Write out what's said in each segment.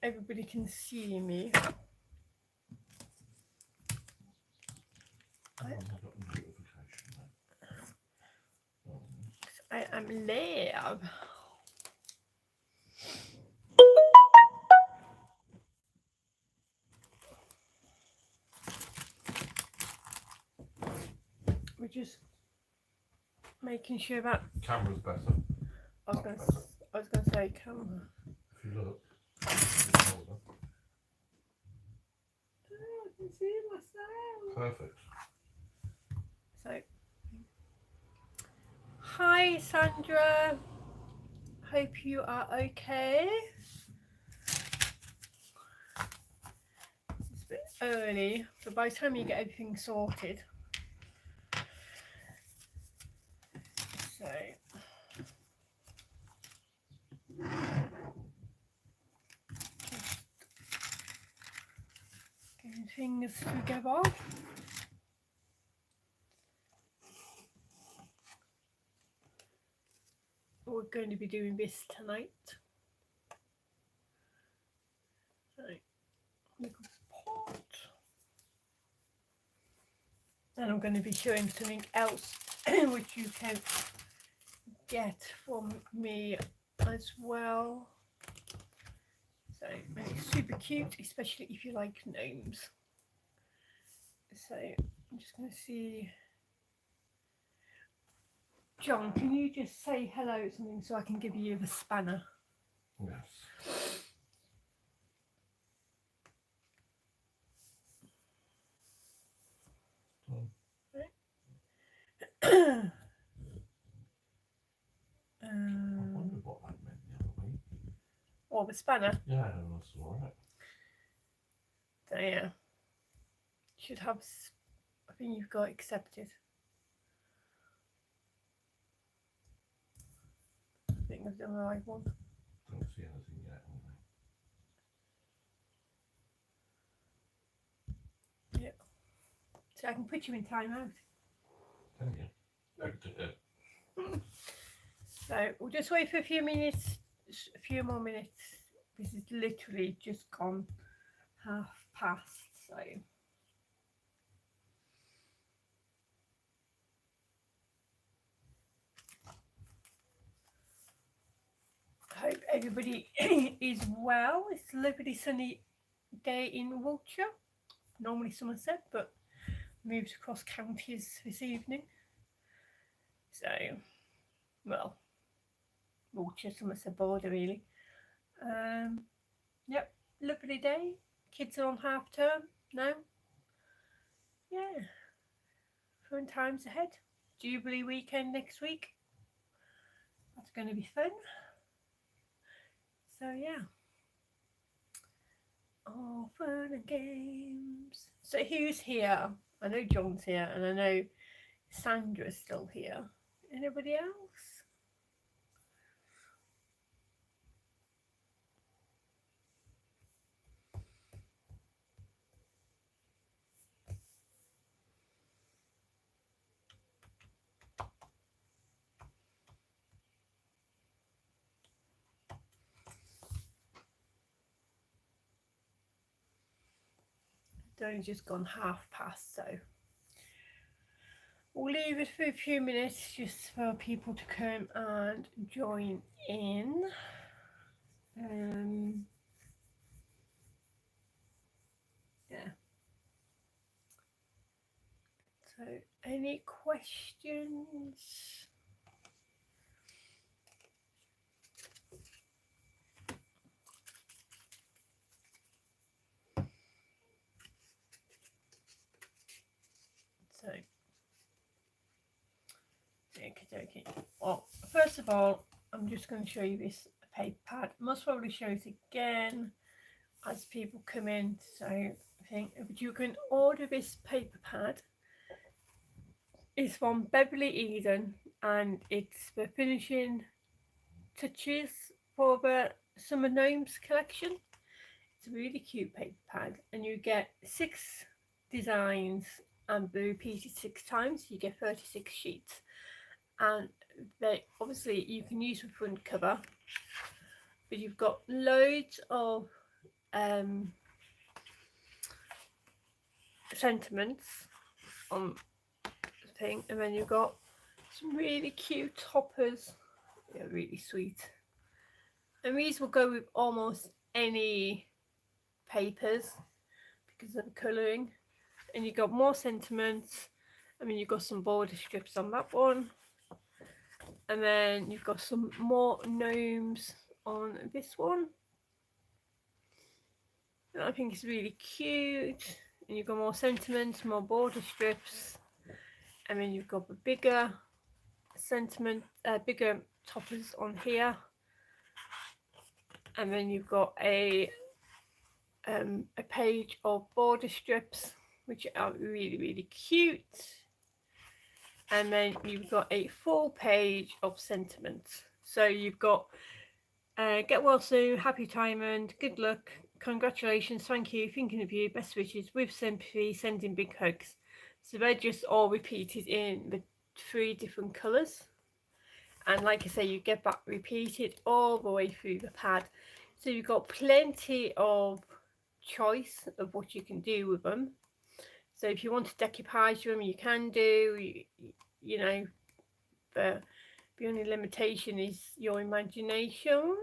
everybody can see me. I am live. We're just making sure that camera's better. I was gonna say camera. If you look. Oh, I can see myself. Perfect. So, hi Sandra. Hope you are okay. It's a bit early, but by the time you get everything sorted, so getting things together. We're going to be doing this tonight. So, little pot. And I'm going to be showing something else which you can get from me as well. So it's super cute, especially if you like gnomes. So I'm just going to see. John, can you just say hello or something so I can give you the spanner? Yes. I wondered what that meant the other week. Or the spanner? Yeah, I saw it. So yeah, should have. I think you've got accepted. I think I've done the right one. Don't see anything yet. Yeah. So I can put you in timeout. Can you? So we'll just wait for a few minutes, a few more minutes. This is literally just gone past, so. I hope everybody is well. It's a lovely sunny day in Wiltshire, normally Somerset, but moved across counties this evening. So, well, Wiltshire, Somerset border really. Yep, lovely day. Kids are on half term now. Yeah, fun times ahead. Jubilee weekend next week. That's going to be fun. So yeah. Oh, fun and games. So who's here? I know John's here, and I know Sandra's still here. Anybody else? It's only just gone half past, so we'll leave it for a few minutes just for people to come and join in. Yeah. So, any questions? So, okay. Well, first of all, I'm just going to show you this paper pad. Must probably show it again as people come in. So I think you can order this paper pad. It's from Beverly Eden, and it's the finishing touches for the Summer Gnomes collection. It's a really cute paper pad, and you get 6 designs and they're repeated 6 times. You get 36 sheets, and they obviously you can use the front cover, but you've got loads of sentiments on the thing, and then you've got some really cute toppers. Yeah, really sweet. And these will go with almost any papers because of the colouring. And you've got more sentiments. I mean, you've got some border strips on that one. And then you've got some more gnomes on this one. And I think it's really cute. And you've got more sentiments, more border strips. And then you've got the bigger bigger toppers on here. And then you've got a page of border strips, which are really, really cute. And then you've got a full page of sentiments. So you've got get well soon, happy retirement, good luck, congratulations, thank you, thinking of you, best wishes, with sympathy, sending big hugs. So they're just all repeated in the 3 different colours. And like I say, you get that repeated all the way through the pad. So you've got plenty of choice of what you can do with them. So if you want to decoupage them, you can do, you know, the only limitation is your imagination.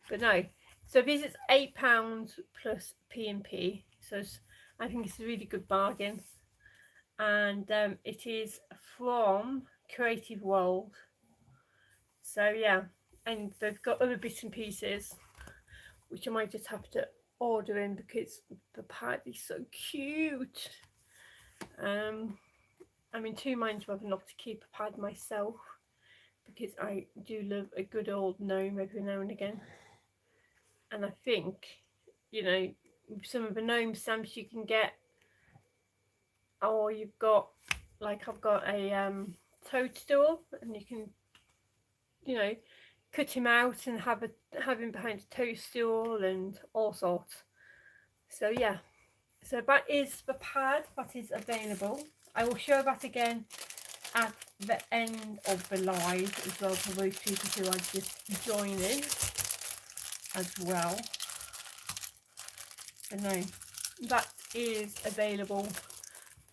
But no, so this is £8 plus P&P. So I think it's a really good bargain. And it is from Creative World. So yeah, and they've got other bits and pieces, which I might just have to order in because the pad is so cute. I'm in 2 minds whether or not to keep a pad myself, because I do love a good old gnome every now and again. And I think, you know, some of the gnome stamps you can get, or you've got, like I've got a toadstool, and you can, you know, cut him out and have him behind a toadstool and all sorts. So yeah, so that is the pad that is available. I will show that again at the end of the live as well, for those people who are just joining as well. But no, that is available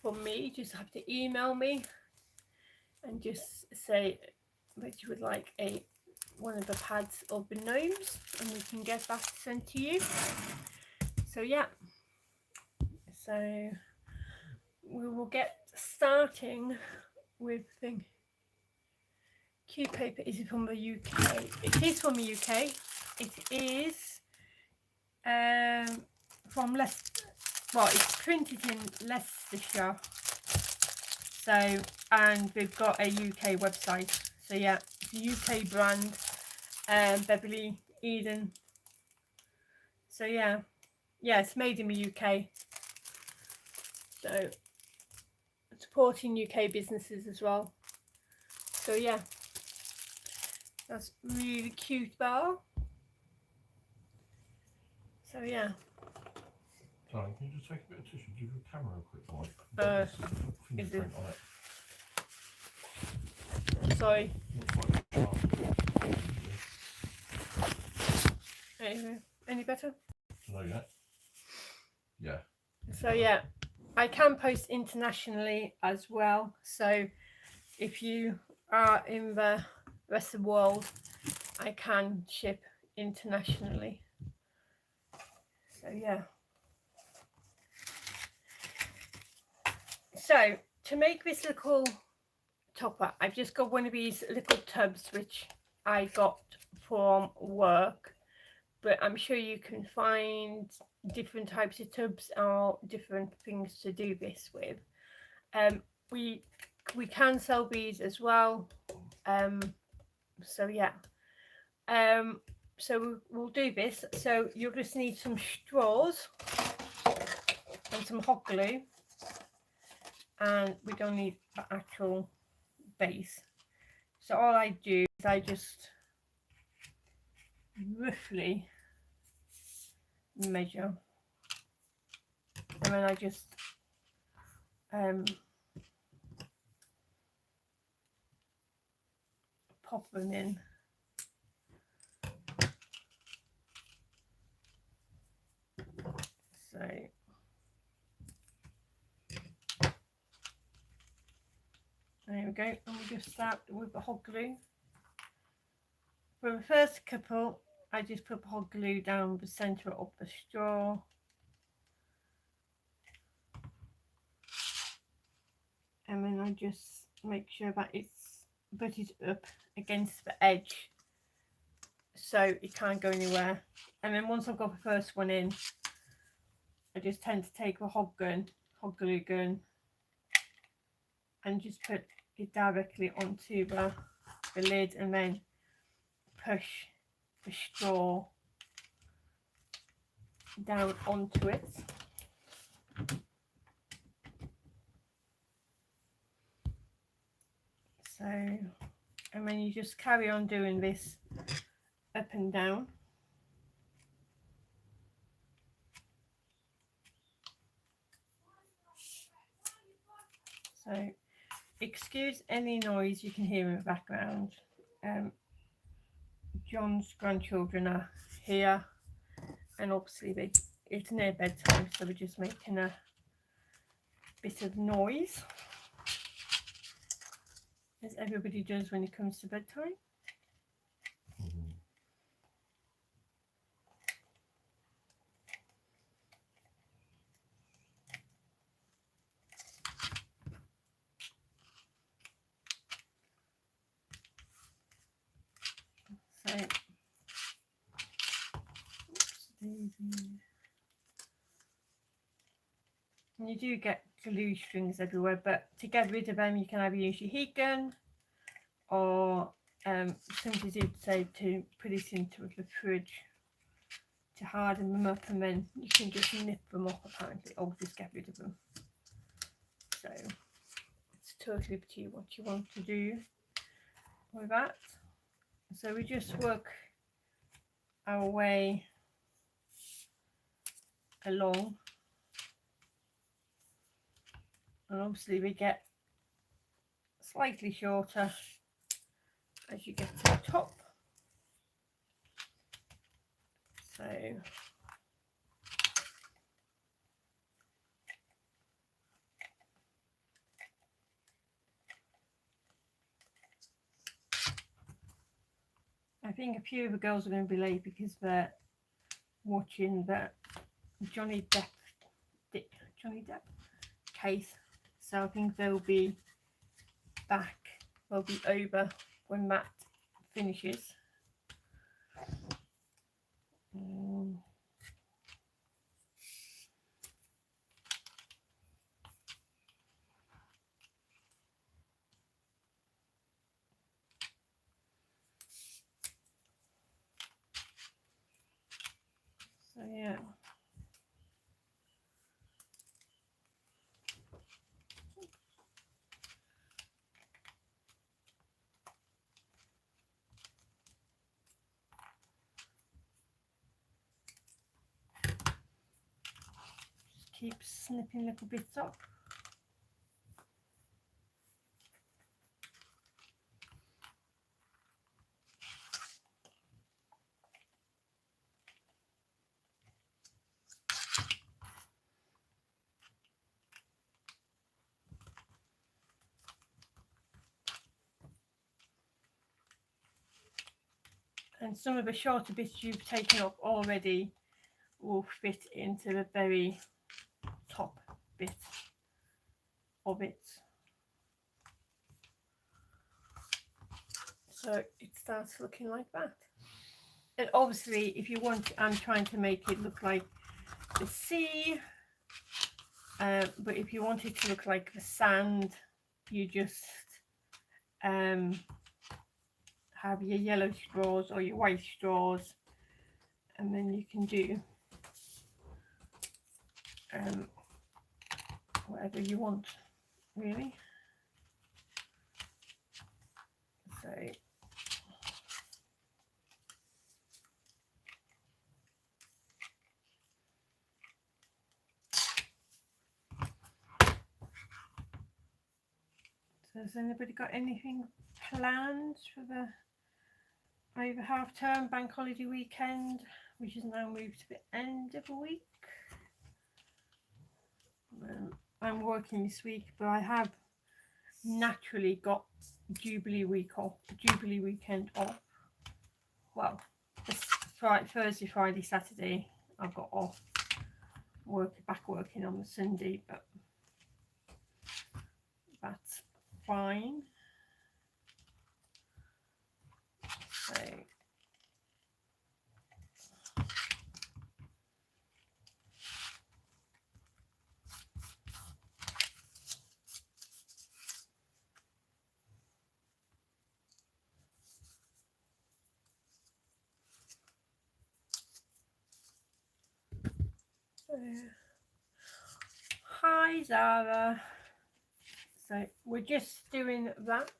for me. You just have to email me and just say that you would like one of the pads of the gnomes, and we can get that sent to you. So yeah, so we will get starting with the thing. Cute paper. Is it from the UK? It is from the UK. It is from Leicester. Well, it's printed in Leicestershire. So, and we've got a UK website. So yeah, it's a UK brand, Beverly Eden. So yeah, it's made in the UK. So supporting UK businesses as well. So yeah, that's really cute bar. So yeah. Sorry, can you just take a bit of tissue? Give your camera a quick wipe. Fingerprint on it. Sorry. Looks like Any better? no, yet? Yeah. So yeah, I can post internationally as well. So if you are in the rest of the world, I can ship internationally. So yeah. So to make this little topper, I've just got one of these little tubs which I got from work, but I'm sure you can find different types of tubs or different things to do this with. We can sell these as well. So yeah. So we'll do this. So you'll just need some straws and some hot glue, and we don't need the actual base. So all I do is I just roughly measure, and then I just pop them in. go, and we'll just start with the hot glue. For the first couple, I just put the hot glue down the centre of the straw. And then I just make sure that it's butted up against the edge so it can't go anywhere. And then once I've got the first one in, I just tend to take the hot glue gun, and just put it directly onto the lid, and then push the straw down onto it. So, and then you just carry on doing this up and down. So, excuse any noise you can hear in the background. John's grandchildren are here, and obviously it's near bedtime, so we're just making a bit of noise, as everybody does when it comes to bedtime. So, and you do get glue strings everywhere, but to get rid of them, you can either use your heat gun, or somebody did say to put it into the fridge to harden them up, and then you can just nip them off apparently, or just get rid of them. So it's totally up to you what you want to do with that. So we just work our way along, and obviously we get slightly shorter as you get to the top. So I think a few of the girls are going to be late because they're watching the Johnny Depp case. So I think they'll be back. They'll be over when that finishes. So yeah. Just keep snipping little bits off. And some of the shorter bits you've taken off already will fit into the very top bit of it. So it starts looking like that. And obviously, if you want, I'm trying to make it look like the sea, but if you want it to look like the sand, you just have your yellow straws or your white straws, and then you can do whatever you want, really. So has anybody got anything planned for the over half term bank holiday weekend, which is now moved to the end of the week? I'm working this week, but I have naturally got Jubilee weekend off. Well, it's Thursday, Friday, Saturday I've got off. Back working on the Sunday, but that's fine. So hi Zara. So we're just doing that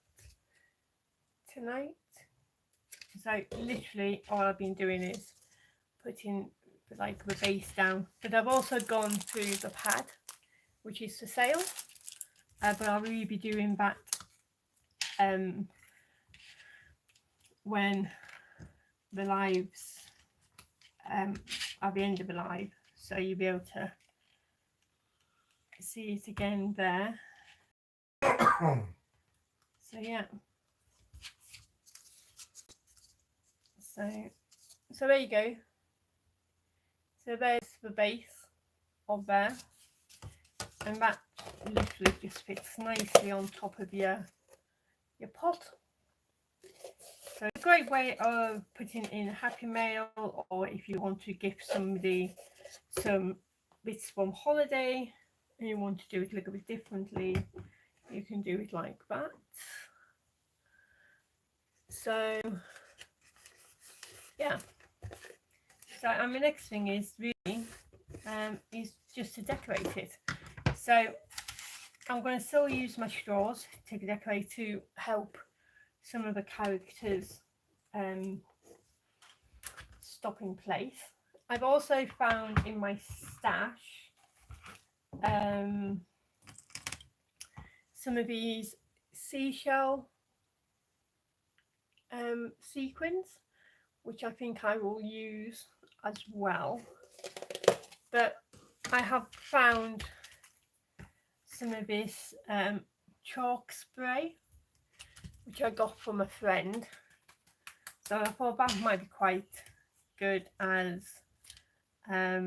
tonight. So literally all I've been doing is putting like the base down, but I've also gone through the pad which is for sale, but I'll really be doing that when the lives at the end of the live, so you'll be able to see it again there. So yeah, so there you go. So there's the base of there, and that literally just fits nicely on top of your pot. So it's a great way of putting in a happy mail, or if you want to gift somebody some bits from holiday and you want to do it a little bit differently, you can do it like that. So yeah, so and the next thing is really is just to decorate it. So I'm going to still use my straws to decorate to help some of the characters stop in place. I've also found in my stash some of these seashell sequins, which I think I will use as well. But I have found some of this chalk spray, which I got from a friend. So I thought that might be quite good as I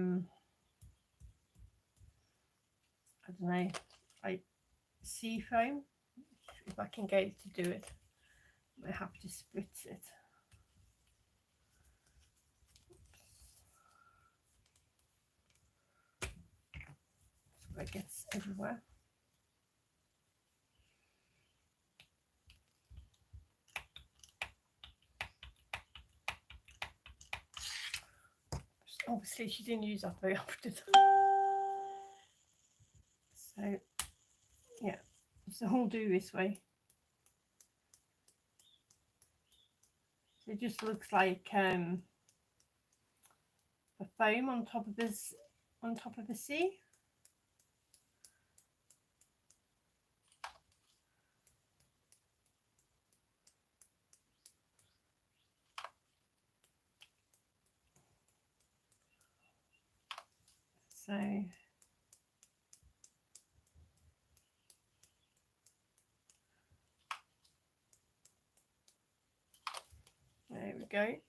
don't know, like sea foam. If I can get it to do it, I have to spritz it. So it gets everywhere. Obviously she didn't use that very often. So yeah, so I'll do this way. So it just looks like a foam on top of this, on top of the sea. So there we go. Make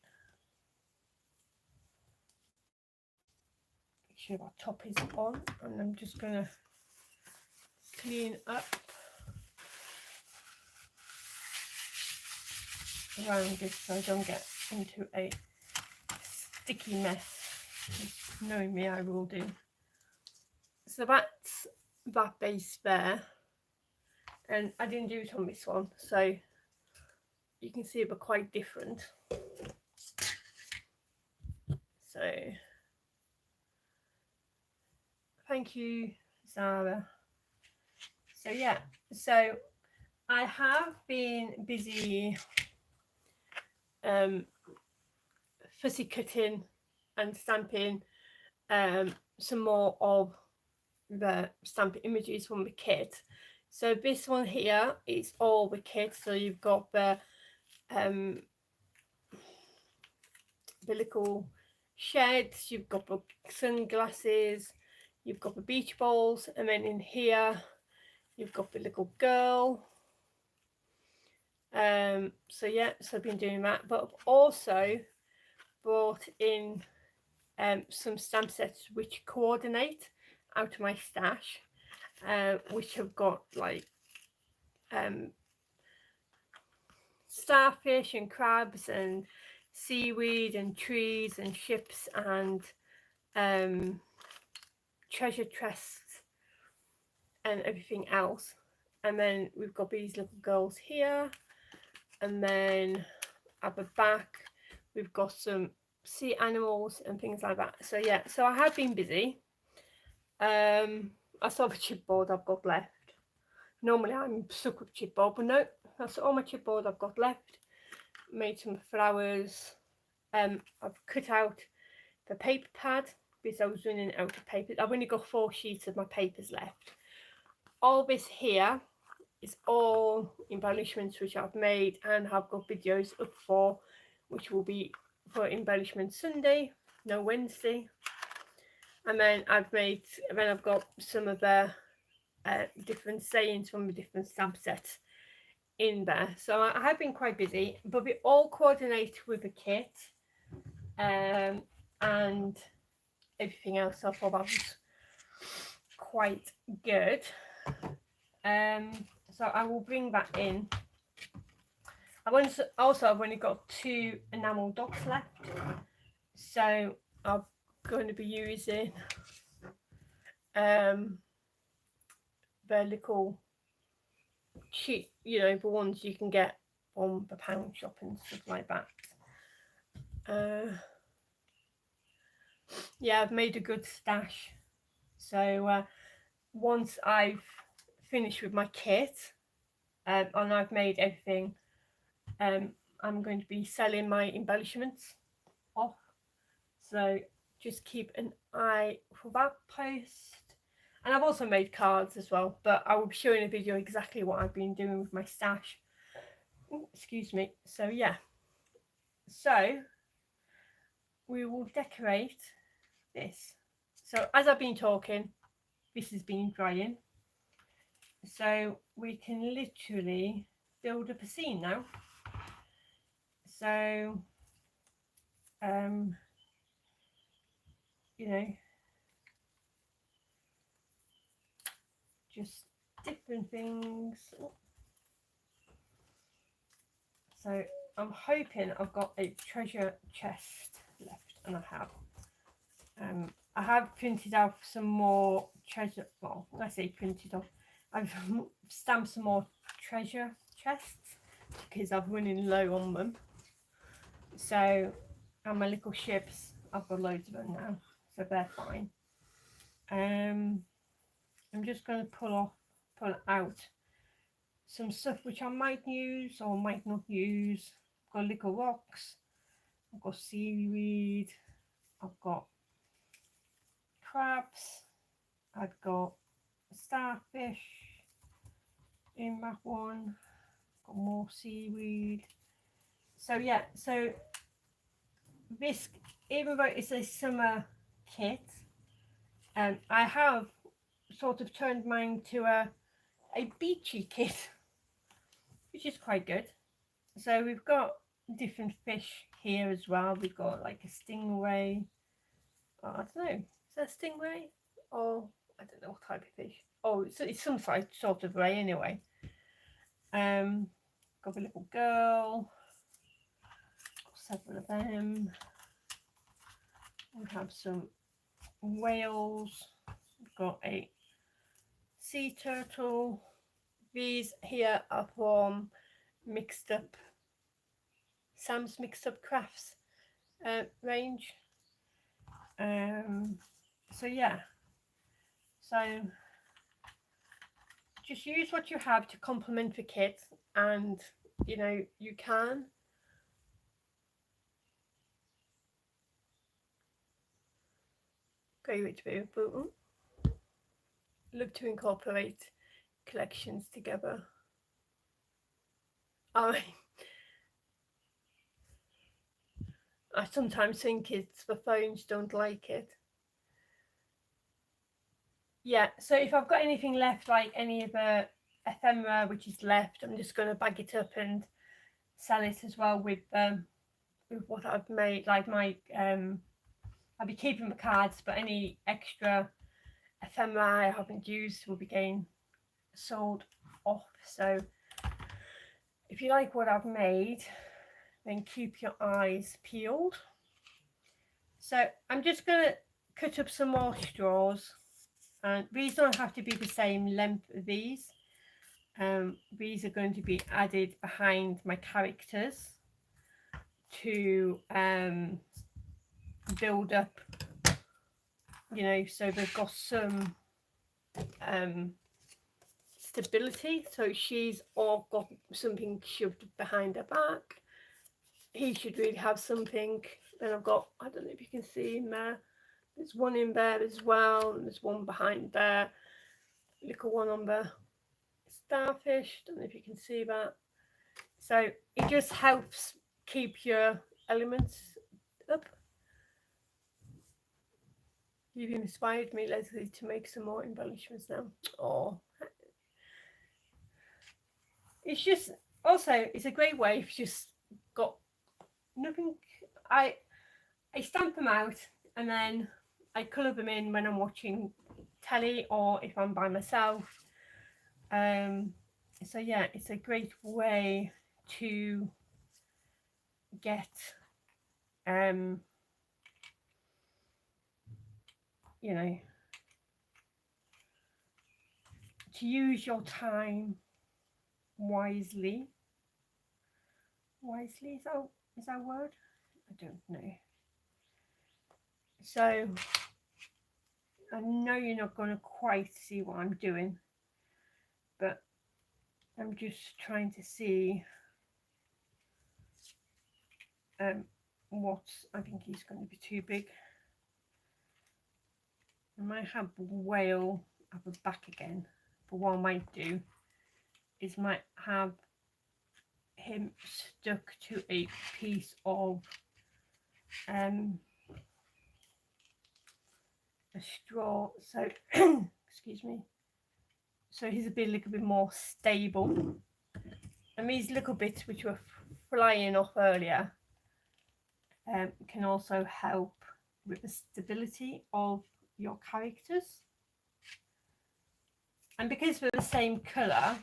sure our top is on, and I'm just going to clean up around this so I don't get into a sticky mess. Knowing me, I will do. So that's that base there, and I didn't do it on this one, so you can see they're quite different. So thank you, Zara. So yeah, so I have been busy fussy cutting and stamping some more of the stamp images from the kit. So this one here is all the kit. So you've got the little sheds, you've got the sunglasses, you've got the beach balls, and then in here you've got the little girl, So yeah, so I've been doing that, but I've also brought in some stamp sets which coordinate out of my stash, which have got like starfish and crabs and seaweed and trees and ships and treasure chests and everything else. And then we've got these little girls here, and then at the back we've got some sea animals and things like that. So yeah, so I have been busy. I saw the chipboard I've got left. Normally I'm stuck with chipboard, but no, that's all my chipboard I've got left. Made some flowers. I've cut out the paper pad because I was running out of paper. I've only got 4 sheets of my papers left. All this here is all embellishments which I've made and have got videos up for, which will be for embellishment Sunday, no Wednesday. And then I've got some of the different sayings from the different stamp sets in there. So I have been quite busy, but we all coordinate with the kit and everything else. So I thought that was quite good. So I will bring that in. I've only got 2 enamel dots left, so I'm going to be using the little cheap, the ones you can get from the pound shop and stuff like that. Yeah, I've made a good stash. So once I've finished with my kit and I've made everything, I'm going to be selling my embellishments off. So just keep an eye for that post. And I've also made cards as well, but I will be showing a video exactly what I've been doing with my stash. Ooh, excuse me. So yeah. So we will decorate this. So as I've been talking, this has been drying. So we can literally build up a scene now. So just different things. So I'm hoping I've got a treasure chest left, and I have. I have printed out some more treasure. Well, I say printed off. I've stamped some more treasure chests because I'm running low on them. So, and my little ships, I've got loads of them now, so they're fine. I'm just going to pull out some stuff which I might use or might not use. I've got little rocks, I've got seaweed, I've got crabs, I've got starfish in that one, got more seaweed. So yeah, so this, even though it's a summer kit, I have sort of turned mine to a beachy kit, which is quite good. So we've got different fish here as well. We've got like a stingray. Oh, I don't know. Is that a stingray? Or I don't know what type of fish. Oh, it's some sort of ray anyway. Got a little girl. Got several of them. We have some whales. We've got a sea turtle. These here are from Sam's Mixed Up Crafts range. So yeah, so just use what you have to complement the kit, and you can go with Boo. Love to incorporate collections together. I sometimes think it's the phones don't like it. Yeah, so if I've got anything left, like any of the ephemera which is left, I'm just going to bag it up and sell it as well with what I've made. Like my I'll be keeping the cards, but any extra ephemera I haven't used will be getting sold off. So if you like what I've made, then keep your eyes peeled. So I'm just going to cut up some more straws, and these don't have to be the same length as these. These are going to be added behind my characters to build up, you know, so they've got some stability. So she's all got something shoved behind her back. He should really have something. Then I've got, I don't know if you can see in there, there's one in there as well, and there's one behind there, little one on the starfish, don't know if you can see that. So it just helps keep your elements up. You've inspired me, Leslie, to make some more embellishments now. Oh, it's just also, it's a great way if you just got nothing. I stamp them out and then I colour them in when I'm watching telly or if I'm by myself. So yeah, it's a great way to get you know, to use your time wisely. Wisely, is that a word? I don't know. So I know you're not going to quite see what I'm doing, but I'm just trying to see what I think he's going to be too big. I might have the whale at the back again, but what I might do is might have him stuck to a piece of a straw, so excuse me, so he's a little bit more stable, and these little bits which were flying off earlier can also help with the stability of your characters. And because they're the same colour,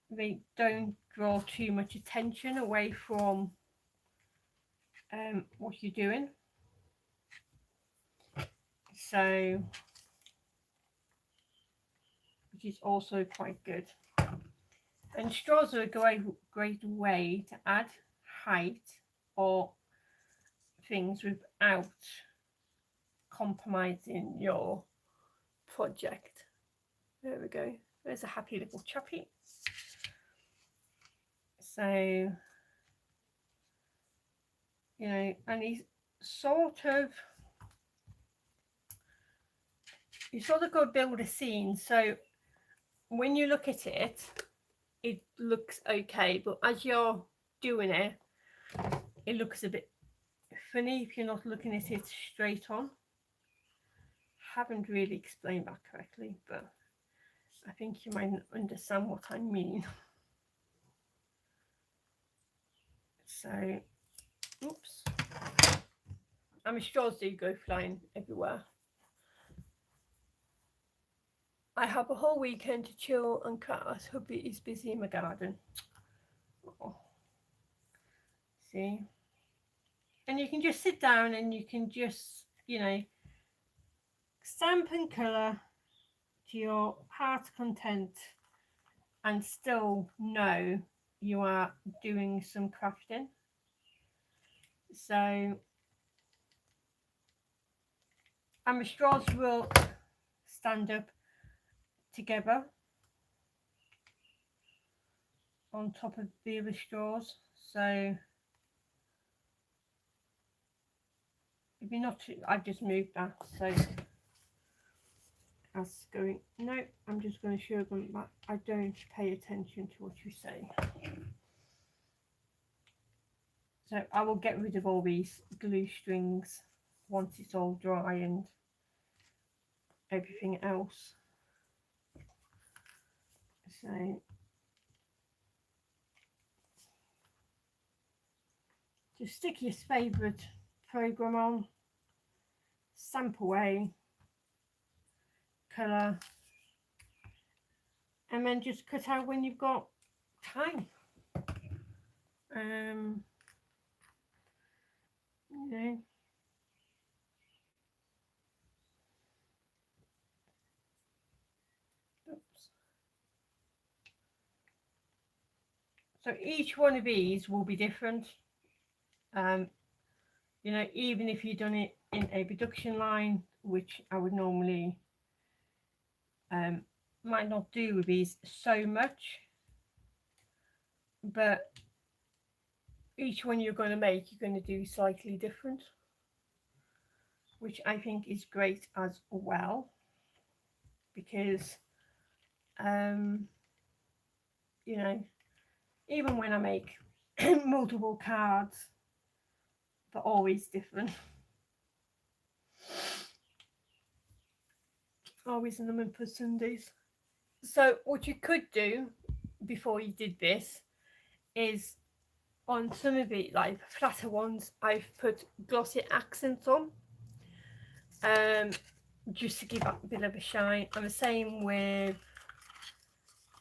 they don't draw too much attention away from what you're doing. So, which is also quite good. And straws are a great way to add height or things without compromising your project. There we go. There's a happy little chappy. So, you know, and he's sort of, you sort of got to build a scene. So when you look at it, it looks okay, but as you're doing it, it looks a bit funny if you're not looking at it straight on. Haven't really explained that correctly, but I think you might understand what I mean. So, oops. And my straws do go flying everywhere. I have a whole weekend to chill and cut. Hubby is busy in my garden. Oh. See? And you can just sit down and you can just, you know, stamp and colour to your heart's content and still know you are doing some crafting. So, and the straws will stand up together on top of the other straws. So, if you're not, I've just moved that. So, that's going, no, I'm just going to show them that I don't pay attention to what you say. So I will get rid of all these glue strings once it's all dry and everything else. So just stick your favourite program on, stamp away, colour, and then just cut out when you've got time. You know, oops. So each one of these will be different. You know, even if you've done it in a production line, which I would normally might not do with these so much, but each one you're going to make, you're going to do slightly different, which I think is great as well, because you know, even when I make multiple cards, they're always different. Always in them in for Sundays. So what you could do before you did this is, on some of the like flatter ones, I've put glossy accents on, just to give that a bit of a shine. And the same with,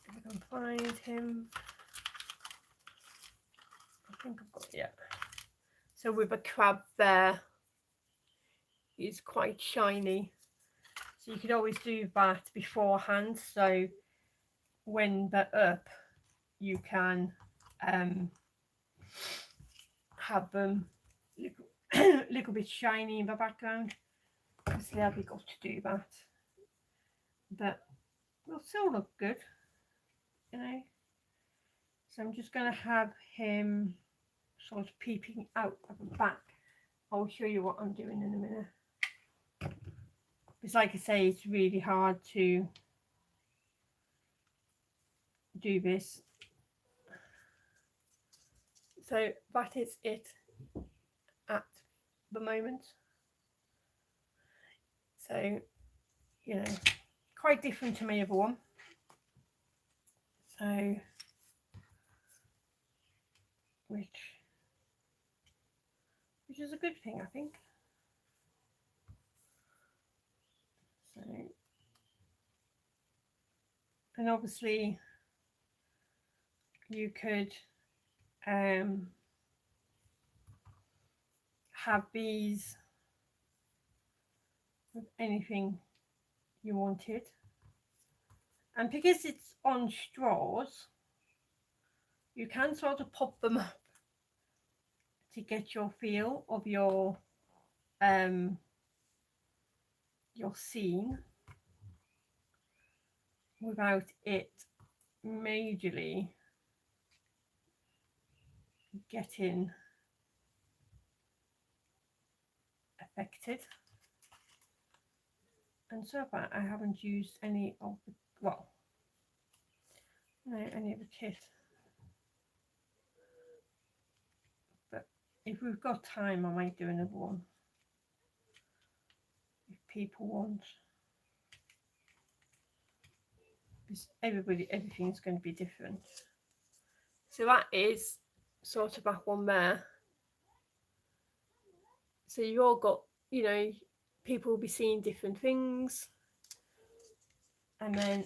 if I can find him, I think I've got, yeah. So with a crab there, he's quite shiny. So you could always do that beforehand. So when they're up, you can have them a little bit shiny in the background. Obviously, I'll be got to do that, but they'll still look good, you know. So I'm just going to have him sort of peeping out of the back. I'll show you what I'm doing in a minute. Because like I say, it's really hard to do this. So that is it at the moment. So, you know, quite different to my other one. So, which is a good thing, I think. So, and obviously you could have these with anything you wanted, and because it's on straws, you can sort of pop them up to get your feel of your scene without it majorly getting affected. And so far I haven't used any of the, well, no, any of the kit, but if we've got time I might do another one if people want, because everything's going to be different. So that is sort of that one there. So you've all got, you know, people will be seeing different things. And then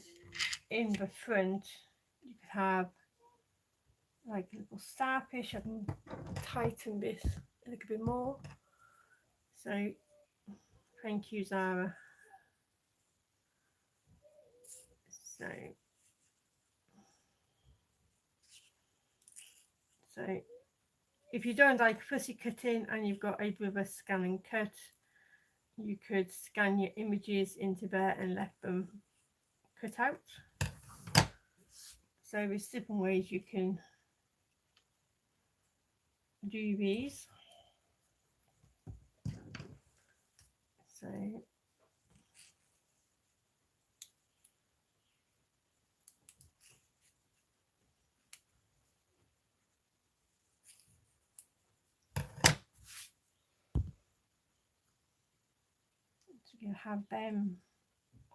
in the front, you could have like a little starfish. I can tighten this a little bit more. So thank you, Zara. So if you don't like fussy cutting and you've got a bit of a scan and cut, you could scan your images into there and let them cut out. So there's different ways you can do these. So you have them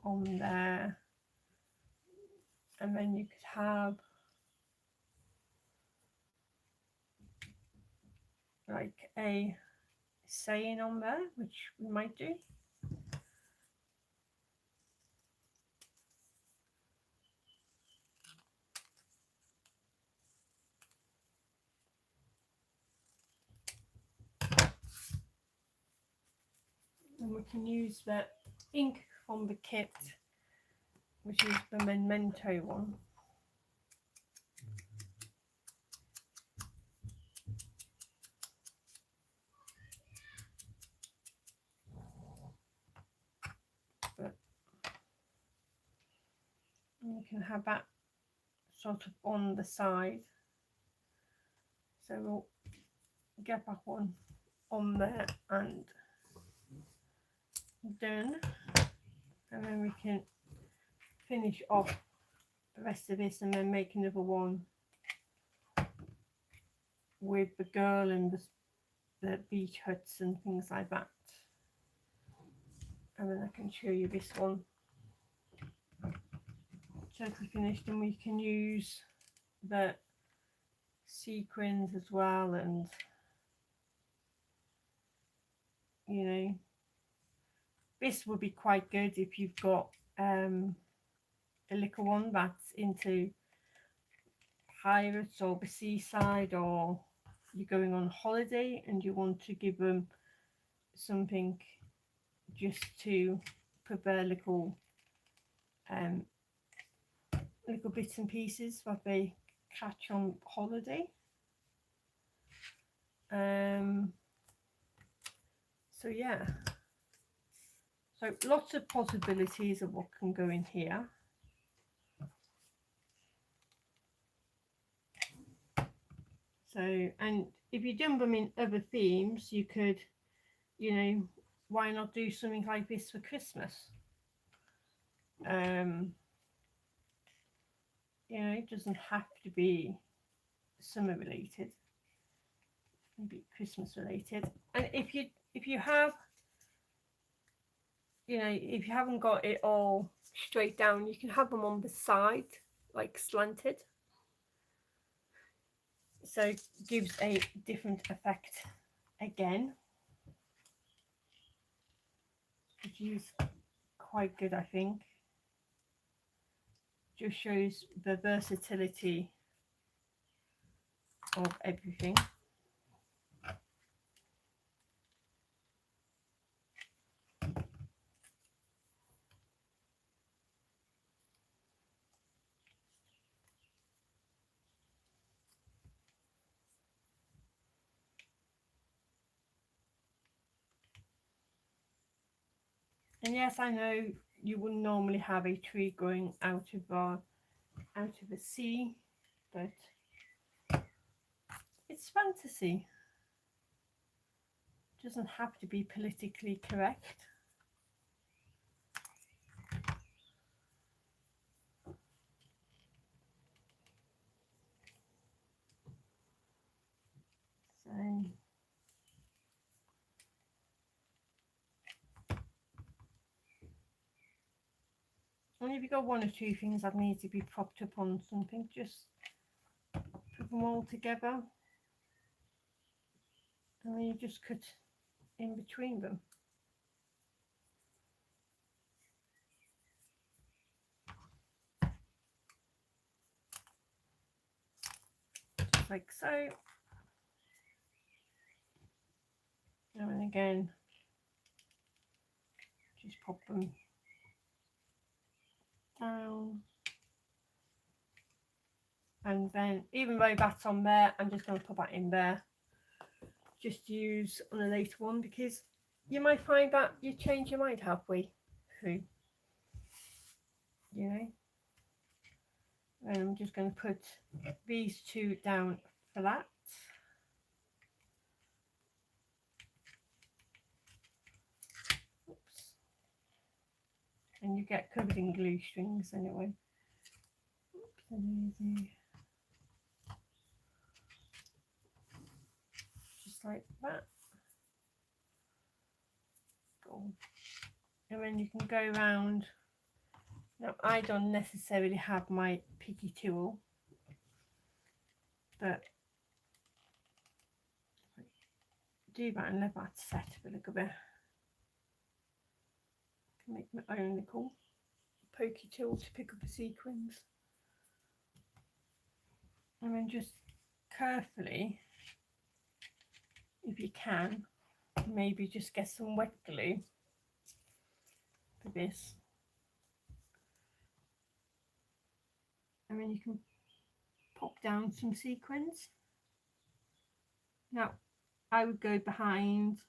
on there, and then you could have like a saying on there, which we might do. And we can use the ink from the kit, which is the Memento one. But you can have that sort of on the side. So we'll get that one on there and done. And then we can finish off the rest of this and then make another one with the girl and the beach huts and things like that. And then I can show you this one totally finished, and we can use the sequins as well, and you know, this would be quite good if you've got a little one that's into pirates or the seaside, or you're going on holiday and you want to give them something just to put their little bits and pieces that they catch on holiday. So yeah, so lots of possibilities of what can go in here. So, and if you've done them in other themes, you could, you know, why not do something like this for Christmas? You know, it doesn't have to be summer related, maybe Christmas related. And if you have, you know, if you haven't got it all straight down, you can have them on the side, like slanted. So it gives a different effect again, which is quite good, I think. Just shows the versatility of everything. And yes, I know you wouldn't normally have a tree growing out of the sea, but it's fantasy. It doesn't have to be politically correct. So and if you've got one or two things that need to be propped up on something, just put them all together, and then you just cut in between them. Just like so. And then again, just pop them down. And then even though that's on there, I'm just going to put that in there, just to use on a later one, because you might find that you change your mind halfway through, you know. And I'm just going to put these two down flat. Oops. And you get covered in glue strings anyway. Oops, just like that. Cool. And then you can go around. Now I don't necessarily have my picky tool, but do that and let that set for a little bit. I can make my own little pokey tool to pick up the sequins. And then just carefully, if you can, maybe just get some wet glue for this. And then you can pop down some sequins. Now, I would go behind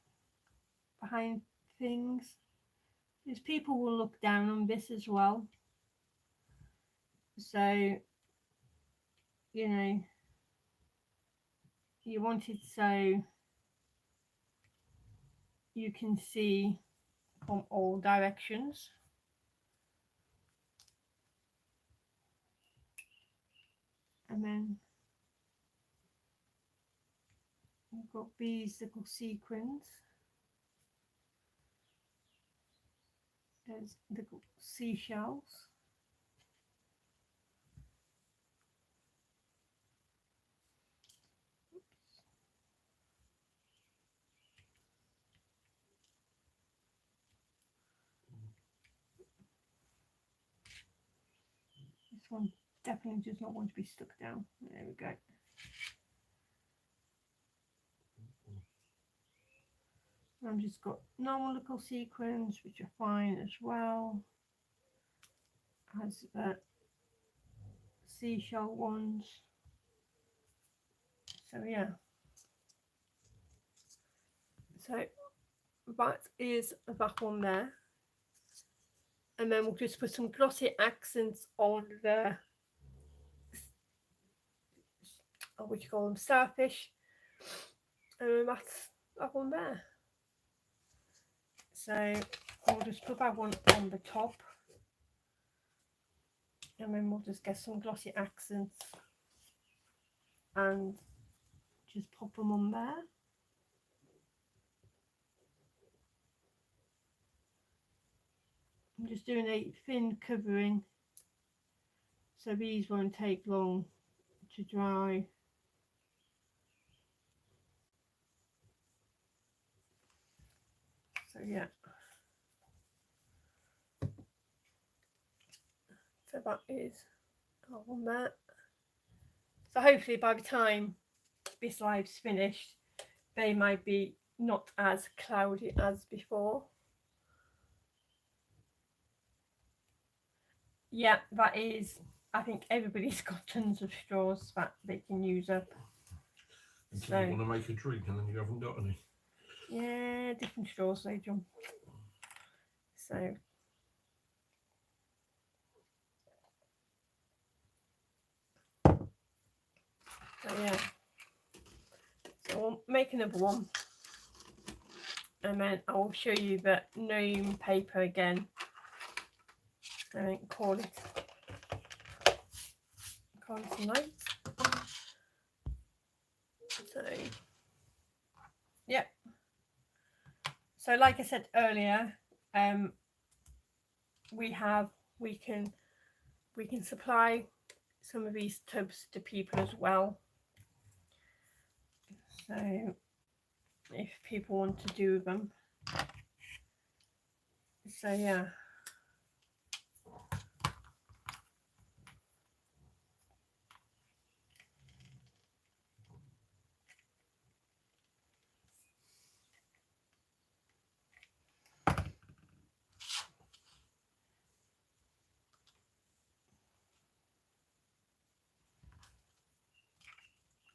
things, because people will look down on this as well. So, you know, you want it so you can see from all directions. And then we've got these little sequins. There's little seashells. This one definitely does not want to be stuck down. There we go. I've just got normal little sequins, which are fine as well as the seashell ones. So yeah. So that is that one there. And then we'll just put some glossy accents on the, what do you call them, starfish. And that's that one there. So we'll just put that one on the top. And then we'll just get some glossy accents and just pop them on there. I'm just doing a thin covering, so these won't take long to dry. So yeah. So that is on that. So hopefully by the time this live's finished, they might be not as cloudy as before. Yeah, that is, I think everybody's got tons of straws that they can use up. Until you want to make a drink and then you haven't got any. Yeah, different straws though, John. So yeah. So we'll make another one. And then I'll show you the gnome paper again. And then call it a night. So yeah. So like I said earlier, we can supply some of these tubs to people as well. So if people want to do them. So yeah.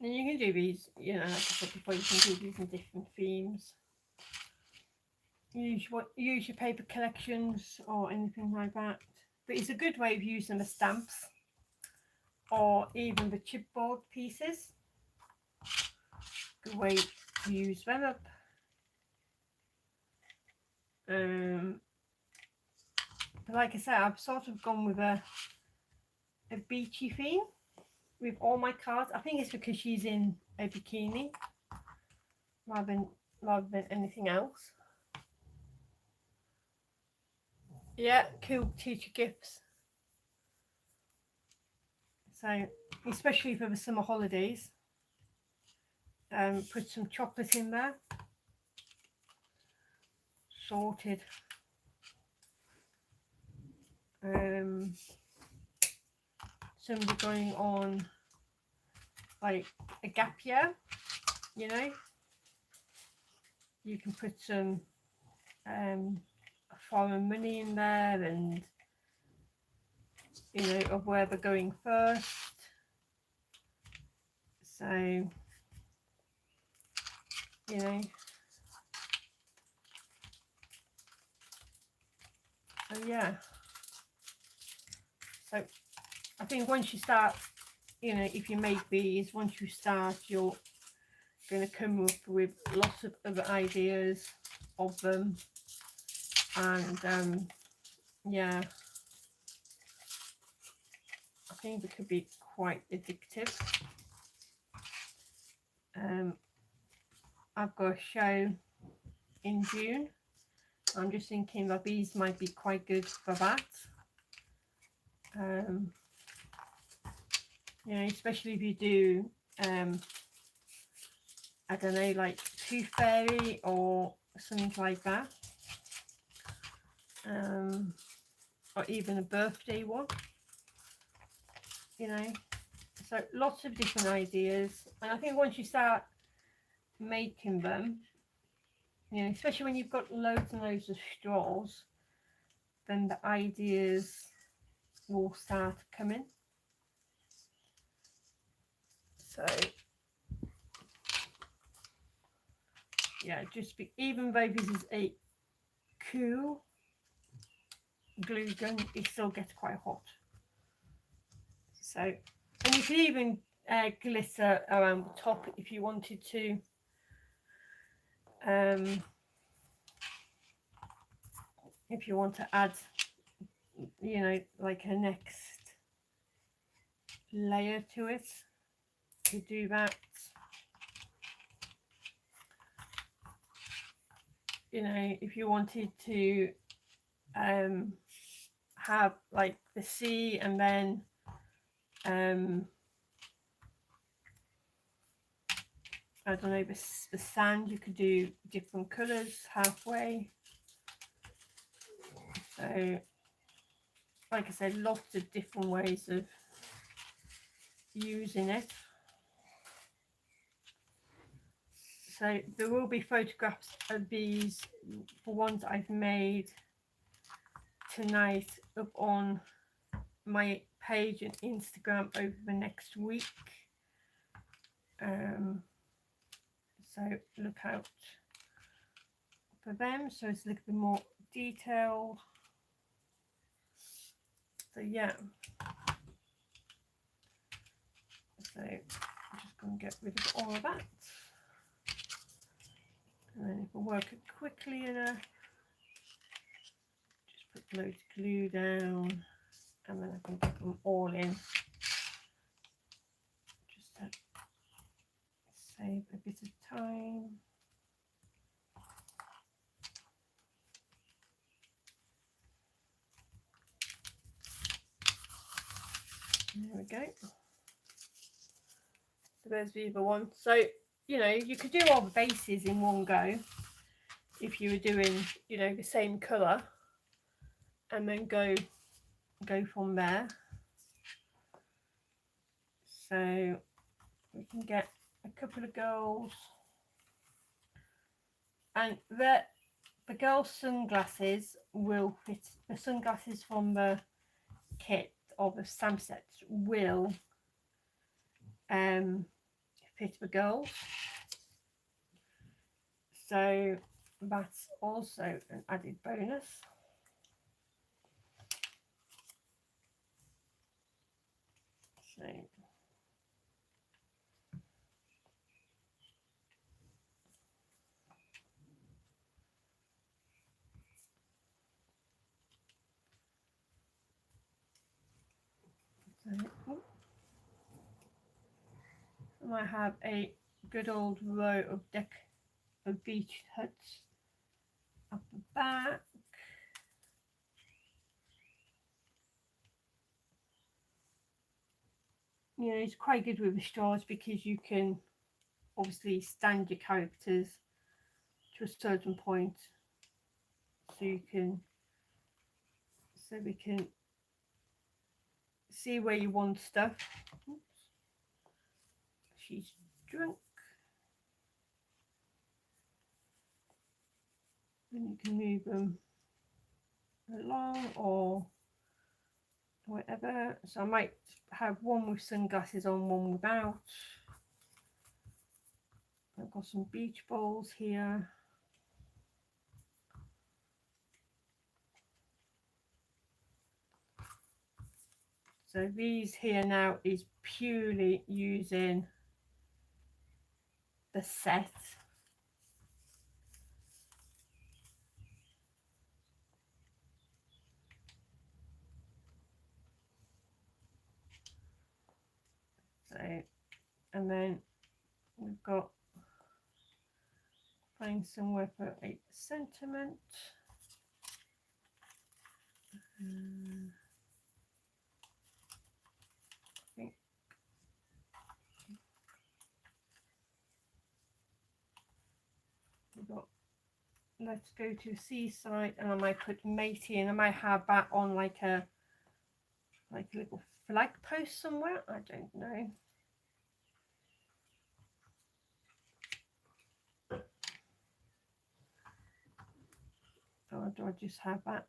And you can do these, you know, like I said before, you can do these in different themes. Use your paper collections or anything like that. But it's a good way of using the stamps or even the chipboard pieces. Good way to use them up. But like I said, I've sort of gone with a beachy theme with all my cards. I think it's because she's in a bikini rather than anything else. Yeah, cool teacher gifts. So especially for the summer holidays, put some chocolate in there sorted. Somebody going on like a gap year, you know, you can put some foreign money in there, and you know, of where they're going first. So, you know, so yeah. So I think once you start, you know, if you make these, once you start, you're going to come up with lots of other ideas of them, and yeah, I think it could be quite addictive. I've got a show in June. I'm just thinking that these might be quite good for that. You know, especially if you do, I don't know, like Tooth Fairy or something like that, or even a birthday one. You know, so lots of different ideas, and I think once you start making them, you know, especially when you've got loads and loads of straws, then the ideas will start coming. So yeah, just be, even though this is a cool glue gun, it still gets quite hot. So, and you could even glitter around the top if you wanted to. If you want to add, you know, like a next layer to it, you do that. You know, if you wanted to have like the sea, and then I don't know, the sand, you could do different colours halfway. So like I said, lots of different ways of using it. So there will be photographs of these, for ones I've made tonight, up on my page and Instagram over the next week. So look out for them. So it's a little bit more detailed. So yeah. So I'm just going to get rid of all of that. And then if I work it quickly enough, just put loads of glue down, and then I can get them all in, just to save a bit of time. There we go. So there's the other one. So, you know, you could do all the bases in one go if you were doing, you know, the same colour, and then go from there. So we can get a couple of girls, and the girls' sunglasses will fit. The sunglasses from the kit or the stamp sets will fit the girls. So that's also an added bonus. So I might have a good old row of deck of beach huts up the back. You know, it's quite good with the straws because you can obviously stand your characters to a certain point, so you can, so we can see where you want stuff. Oops. She's drunk. And you can move them along or whatever. So I might have one with sunglasses on, one without. I've got some beach balls here. So these here now is purely using the set. So, and then we've got find somewhere for a sentiment. I think we've got let's go to seaside, and I might put matey, and I might have that on like a little flag post somewhere. I don't know. Or do I just have that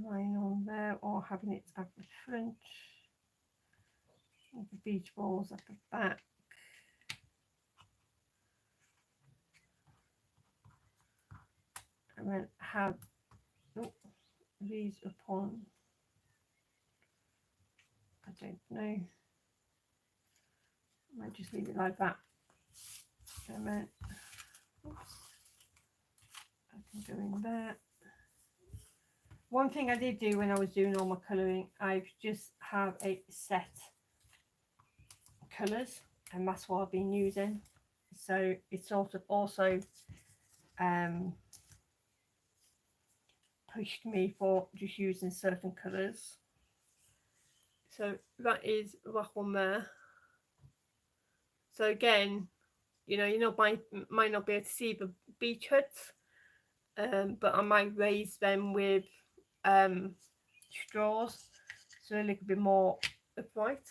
line on there, or having it at the front? With the beach balls at the back. And then have these upon, I don't know, I might just leave it like that. And then, oops, I can go in there. One thing I did do when I was doing all my colouring, I just have a set colours, and that's what I've been using. So it's sort of also pushed me for just using certain colours. So that is that one there. So again, you know, might not be able to see the beach huts, but I might raise them with straws, so a little bit more upright.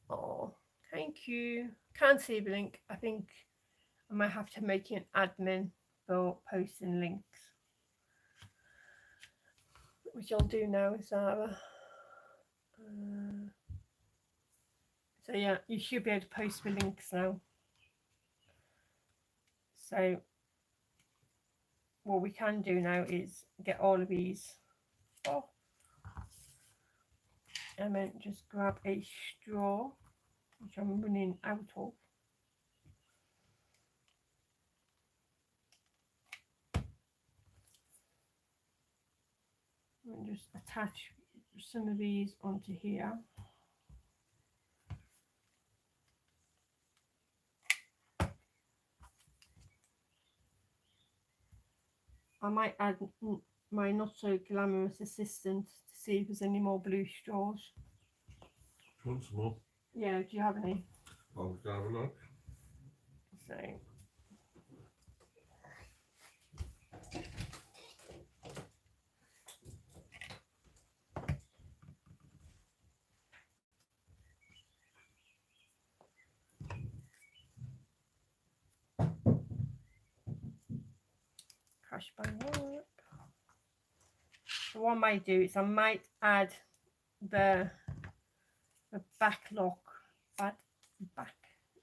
Oh, thank you. Can't see the link. I think I might have to make an admin for posting links, which I'll do now, Sarah. So yeah, you should be able to post the links now. So what we can do now is get all of these off, and then just grab a straw, which I'm running out of. And just attach some of these onto here. I might add my not so glamorous assistant to see if there's any more blue straws. Do you want some more? Yeah, do you have any? I'll go have a look. So crash by work. So what I might do is I might add the back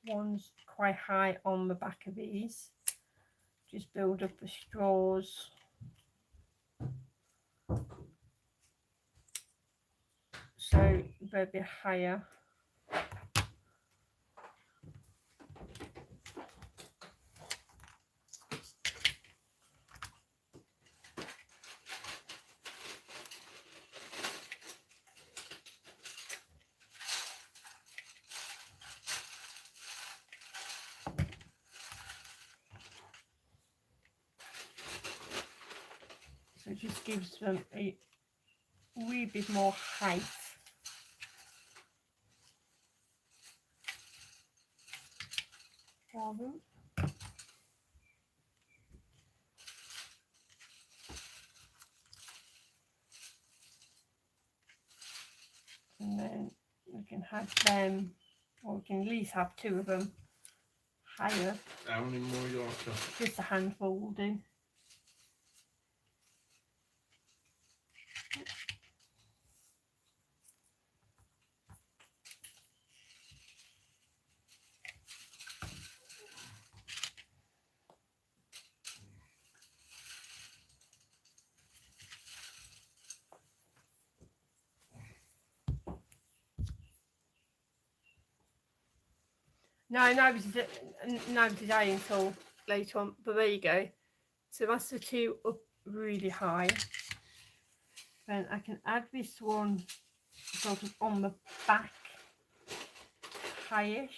ones quite high on the back of these. Just build up the straws. So they're a bit higher. So it just gives them a wee bit more height. for them. And then we can have them, or we can at least have 2 of them higher. How many more you after? Just a handful will do. No, nobody today until later on, but there you go. So that's the 2 up really high. Then I can add this one sort of on the back, highish.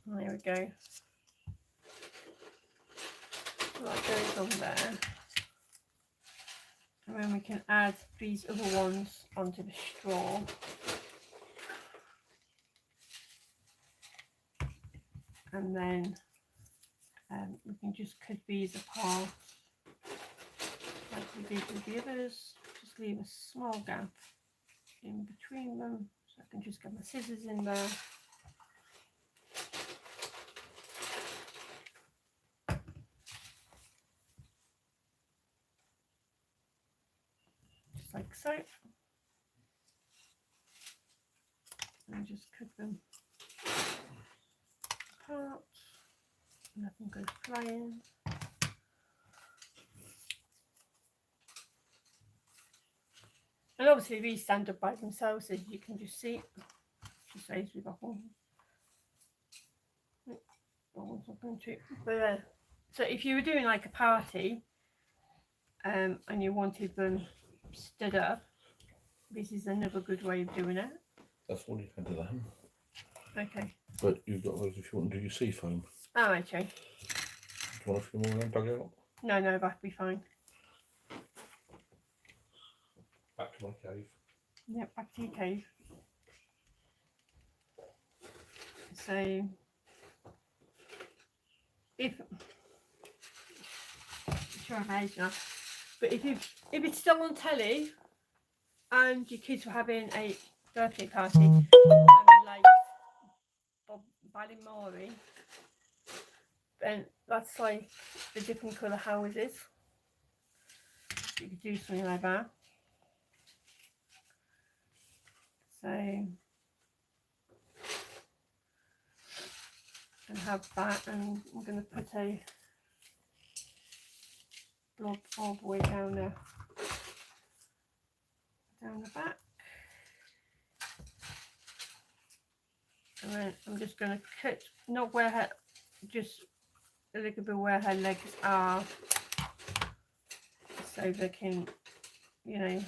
There we go. So that goes on there. And then we can add these other ones onto the straw. And then we can just cut these apart like we did with the others. Just leave a small gap in between them, so I can just get my scissors in there. Just like so. And just cut them apart. Nothing goes flying. And obviously these stand up by themselves, as you can just see. Just saves with the whole. But so if you were doing like a party, and you wanted them stood up, this is another good way of doing it. That's all you can do then. Okay. But you've got those if you want to do your sea foam. Oh, okay. Do you want a few more then, dug out? No, that'd be fine. Back to my cave. Yep, back to your cave. So, if sure I'm aged enough, but if it's still on telly and your kids were having a birthday party and they like Bob Ballymorey, then that's like the different colour houses. You could do something like that. So, and have that, and I'm going to put a blob all the way down the back. And then I'm just going to cut, not where her, just a little bit where her legs are, so they can, you know,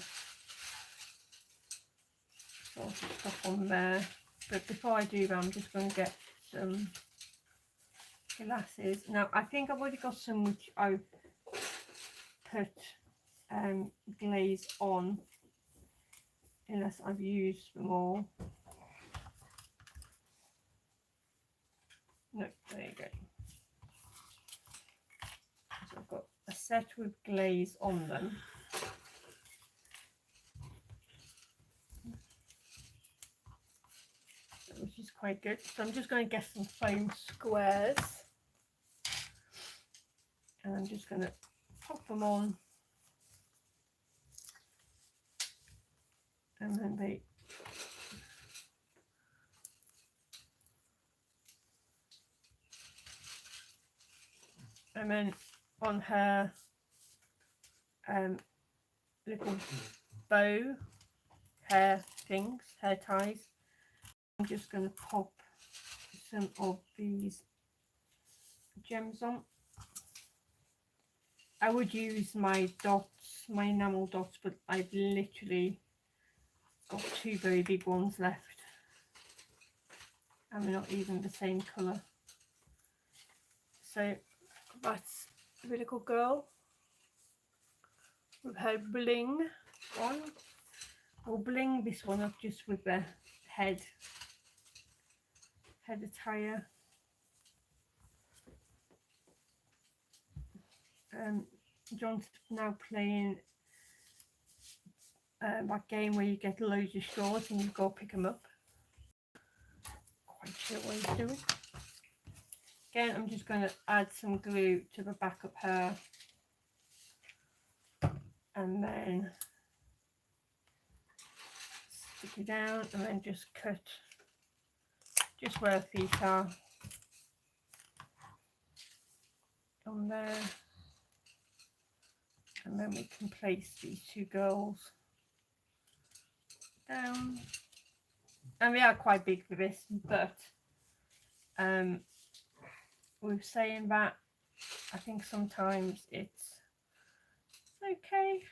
sort of stuff on there. But before I do that, I'm just going to get some glasses. Now I think I've already got some which I put glaze on, unless I've used them all. No, there you go. So I've got a set with glaze on them. Which is quite good. So I'm just going to get some foam squares. And I'm just going to pop them on. And then they and then on her little bow hair things, hair ties, I'm just going to pop some of these gems on. I would use my dots, my enamel dots, but I've literally got 2 very big ones left, and they're not even the same colour. So that's the little girl. with her bling one. We'll bling this one up just with the head attire. John's now playing that game where you get loads of straws and you go pick them up. Quite sure what he's doing. Again, I'm just going to add some glue to the back of her, and then stick it down, and then just cut just where her feet are on there, and then we can place these two girls down. And we are quite big for this, but with saying that, I think sometimes it's okay.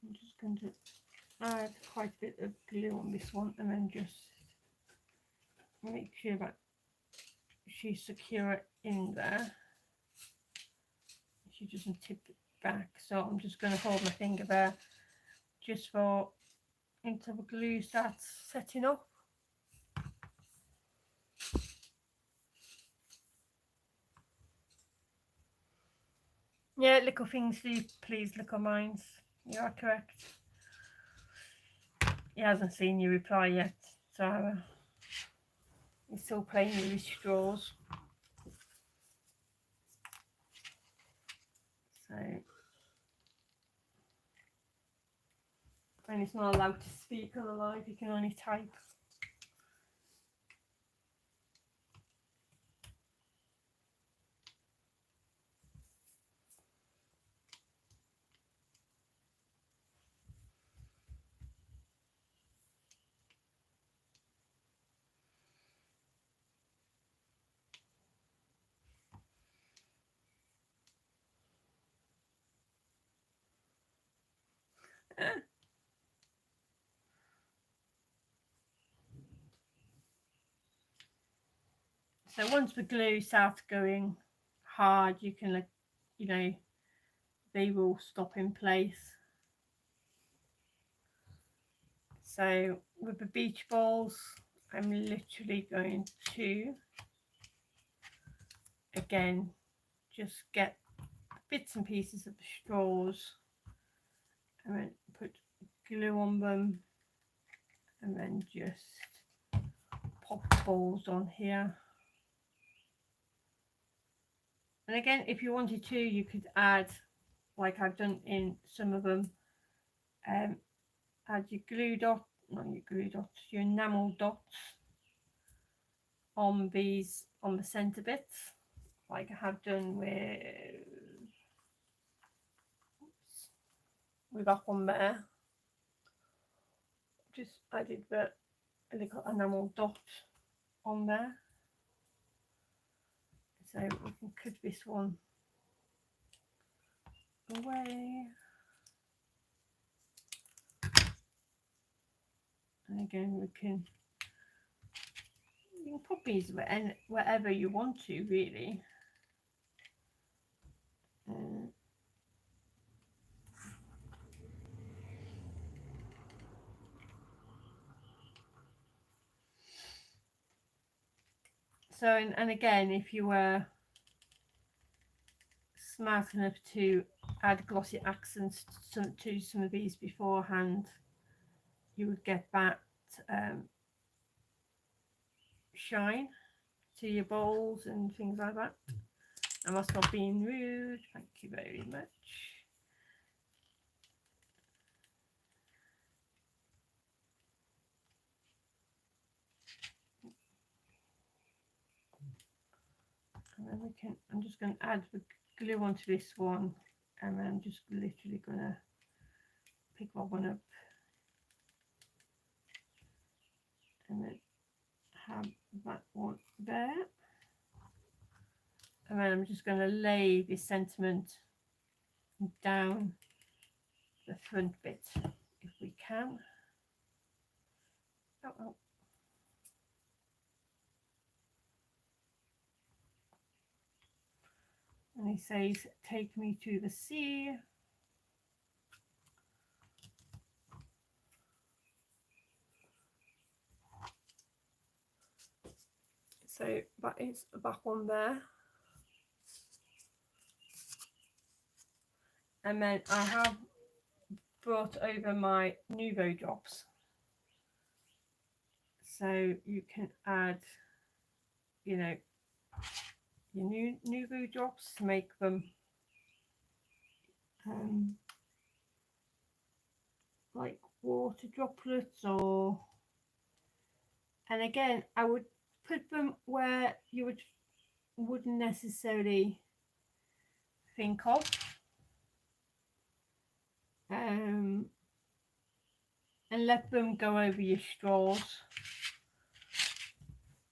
I'm just going to add quite a bit of glue on this one, and then just make sure that she's secure in there. She doesn't tip it back. So I'm just going to hold my finger there just for until the glue starts setting up. Yeah, little things do please little minds. You are correct. He hasn't seen your reply yet, so he's still playing with his straws. So, and he's not allowed to speak on the live, he can only type. So once the glue starts going hard, you can, like, you know, they will stop in place. So with the beach balls, I'm literally going to, again, just get bits and pieces of the straws and then put glue on them, and then just pop the balls on here. And again, if you wanted to, you could add, like I've done in some of them, add your glue dot, not your glue dots, your enamel dots on these, on the centre bits, like I have done with that one there. Just added the little enamel dot on there. So we can cut this one away. And again, you can put these wherever you want to, really. So, and again, if you were smart enough to add glossy accents to some of these beforehand, you would get that shine to your bowls and things like that. I must not being rude. Thank you very much. And then we can, I'm just going to add the glue onto this one, and then I'm just literally going to pick that one up and then have that one there. And then I'm just going to lay this sentiment down the front bit if we can. Oh. And he says, take me to the sea. So that is the back one there. And then I have brought over my Nuvo drops. So you can add, you know, your new Nuvo drops to make them like water droplets, or, and again I would put them where you wouldn't necessarily think of, and let them go over your straws,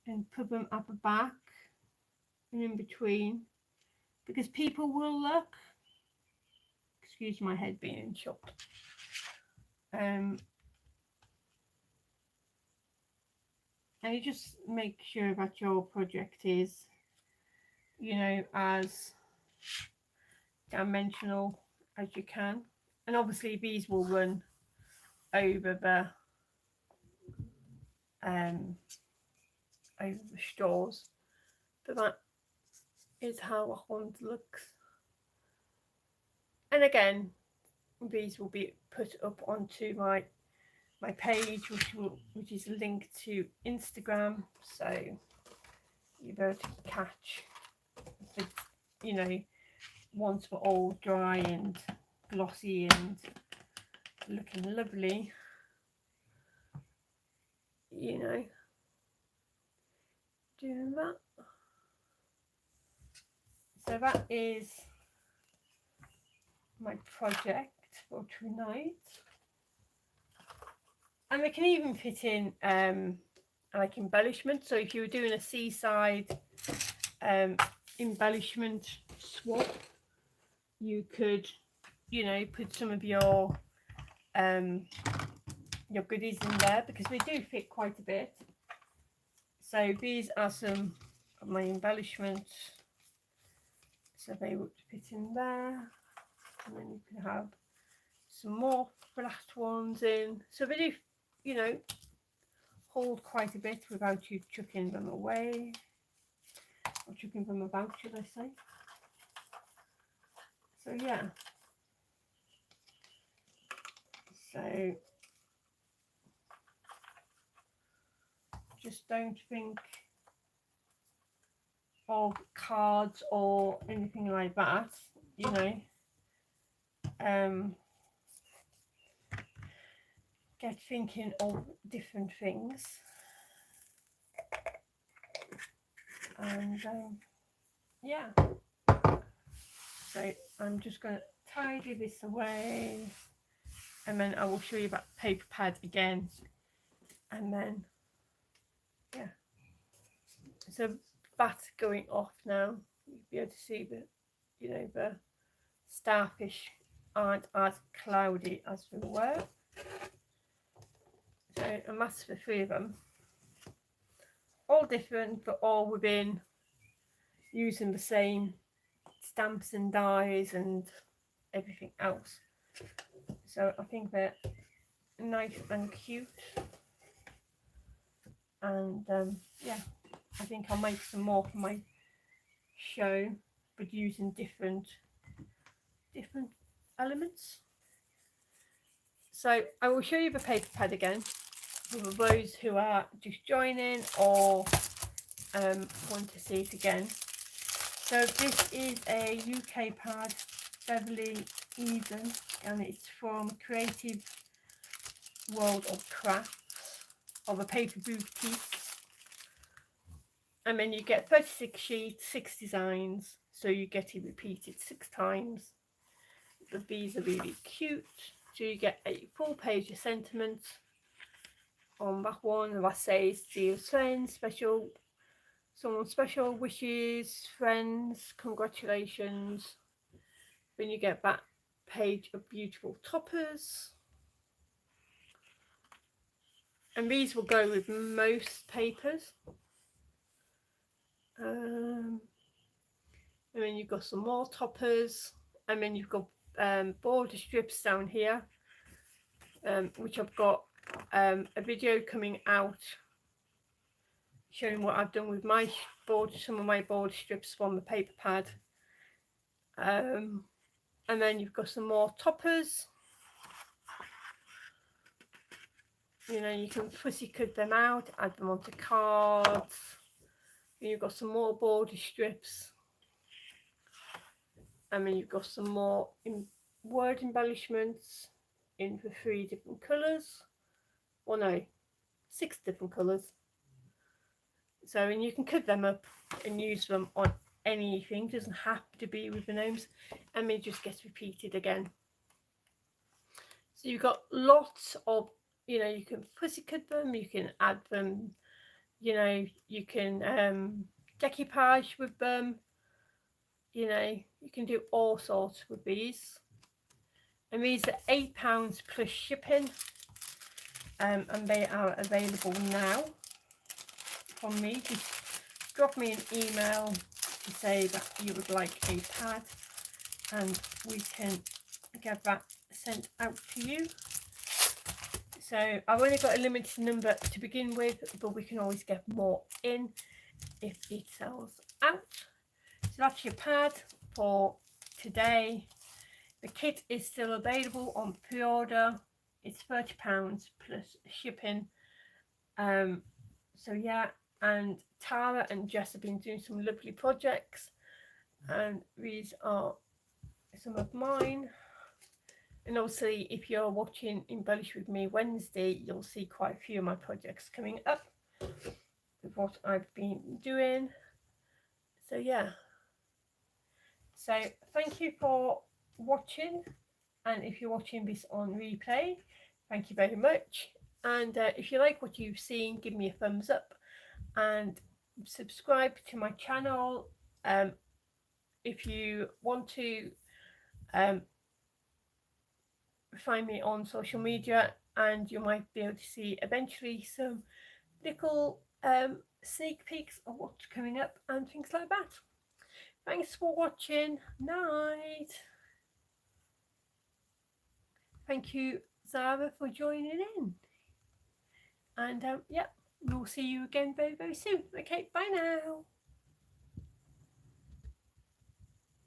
and put them at the back and in between, because people will look, excuse my head being shut, and you just make sure that your project is, you know, as dimensional as you can. And obviously these will run over the straws, but that is how that one looks. And again, these will be put up onto my page, which is linked to Instagram, so you'll be able to catch the, you know, once we're all dry and glossy and looking lovely, you know, doing that. So that is my project for tonight. And they can even fit in like embellishment. So if you were doing a seaside embellishment swap, you could, you know, put some of your goodies in there, because they do fit quite a bit. So these are some of my embellishments, so they would fit in there, and then you can have some more flat ones in, so they do, you know, hold quite a bit without you chucking them away, or chucking them about, should I say. So yeah, so just don't think of cards or anything like that, you know. Get thinking of different things, and yeah, so I'm just going to tidy this away, and then I will show you that paper pad again, and then yeah, so that's going off now. You'll be able to see that, you know, the starfish aren't as cloudy as they were. So, and that's the three of them, all different but all within using the same stamps and dies and everything else. So I think they're nice and cute, and yeah, I think I'll make some more for my show, but using different elements. So I will show you the paper pad again for those who are just joining or want to see it again. So this is a UK pad, Beverly Eden, and it's from Creative World of Crafts of a paper boutique. And then you get 36 sheets, 6 designs, so you get it repeated 6 times. But these are really cute. So you get a full page of sentiments on that one, and that says dear friends, special, someone special wishes, friends, congratulations. Then you get that page of beautiful toppers. And these will go with most papers. And then you've got some more toppers. And then you've got border strips down here. Which I've got a video coming out showing what I've done with my board, some of my border strips from the paper pad. And then you've got some more toppers. You know, you can pussycut them out, add them onto cards. And you've got some more border strips. And then you've got some more word embellishments in the 3 different colours. Or no, 6 different colours. So, and you can cut them up and use them on anything. It doesn't have to be with the gnomes. And it just gets repeated again. So you've got lots of, you know, you can pussycut them, you can add them, you know, you can decoupage with them. You know, you can do all sorts with these. And these are £8 plus shipping. And they are available now from me. Just drop me an email to say that you would like a pad and we can get that sent out to you. So I've only got a limited number to begin with, but we can always get more in if it sells out. So that's your pad for today. The kit is still available on pre-order. It's £30 plus shipping. So yeah, and Tara and Jess have been doing some lovely projects, and these are some of mine. And obviously, if you're watching Embellish with Me Wednesday, you'll see quite a few of my projects coming up with what I've been doing. So yeah. So thank you for watching. And if you're watching this on replay, thank you very much. And if you like what you've seen, give me a thumbs up and subscribe to my channel. If you want to find me on social media, and you might be able to see eventually some little sneak peeks of what's coming up and things like that. Thanks for watching. Night. Thank you, Zara, for joining in. And yeah, we'll see you again very, very soon. Okay, bye now.